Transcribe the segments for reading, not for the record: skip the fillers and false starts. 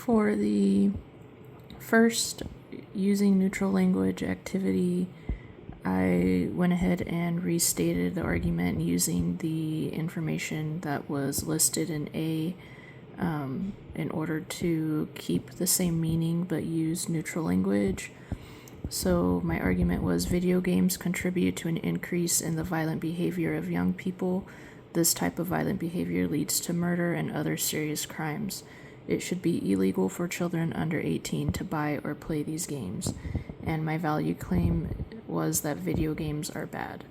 For the first using neutral language activity, I went ahead and restated the argument using the information that was listed in A in order to keep the same meaning but use neutral language. So my argument was video games contribute to an increase in the violent behavior of young people. This type of violent behavior leads to murder and other serious crimes. It should be illegal for children under 18 to buy or play these games. And my value claim was that video games are bad.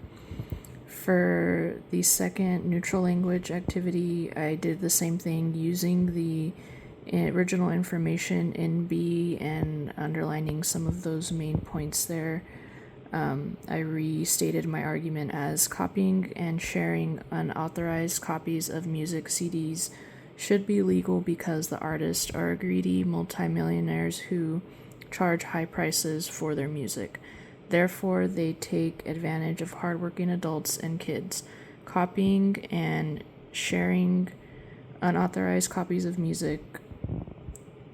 For the second neutral language activity, I did the same thing using the original information in B and underlining some of those main points there. I restated my argument as copying and sharing unauthorized copies of music CDs should be legal because the artists are greedy multimillionaires who charge high prices for their music. Therefore, they take advantage of hardworking adults and kids. Copying and sharing unauthorized copies of music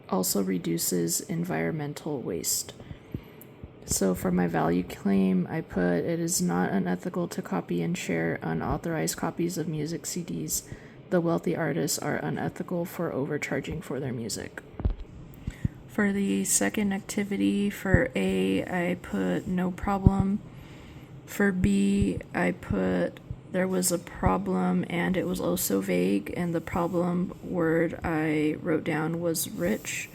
also reduces environmental waste. So for my value claim, I put it is not unethical to copy and share unauthorized copies of music CDs. The wealthy artists are unethical for overcharging for their music. For the second activity, for A, I put no problem. For B, I put there was a problem and it was also vague, and the problem word I wrote down was rich.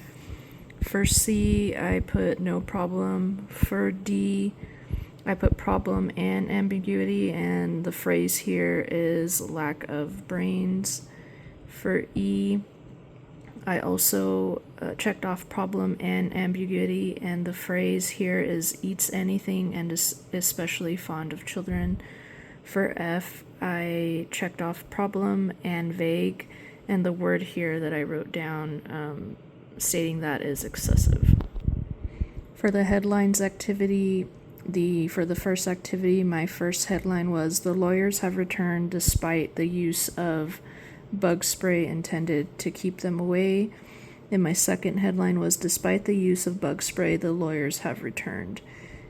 For C, I put no problem. For D, I put problem and ambiguity, and the phrase here is lack of brains. For E, I also checked off problem and ambiguity, and the phrase here is eats anything and is especially fond of children. For F, I checked off problem and vague, and the word here that I wrote down stating that is excessive. For the headlines activity, for the first activity, my first headline was the lawyers have returned despite the use of bug spray intended to keep them away. And my second headline was despite the use of bug spray, the lawyers have returned.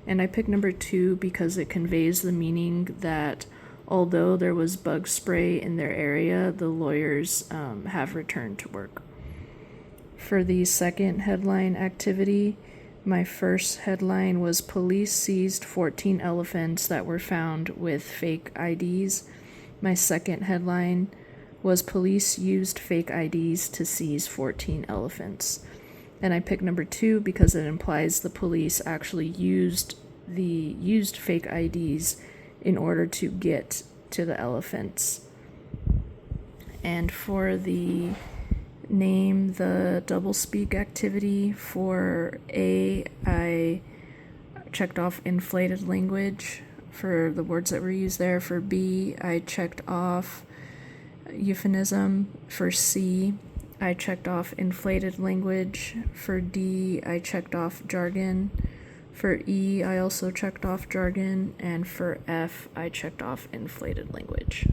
And I picked number 2 because it conveys the meaning that although there was bug spray in their area, the lawyers have returned to work. For the second headline activity, my first headline was police seized 14 elephants that were found with fake IDs. My second headline was police used fake IDs to seize 14 elephants. And I picked number 2 because it implies the police actually used fake IDs in order to get to the elephants. And for the name the doublespeak activity, for A, I checked off inflated language for the words that were used there. For B, I checked off euphemism. For C, I checked off inflated language. For D, I checked off jargon. For E, I also checked off jargon. And for F, I checked off inflated language.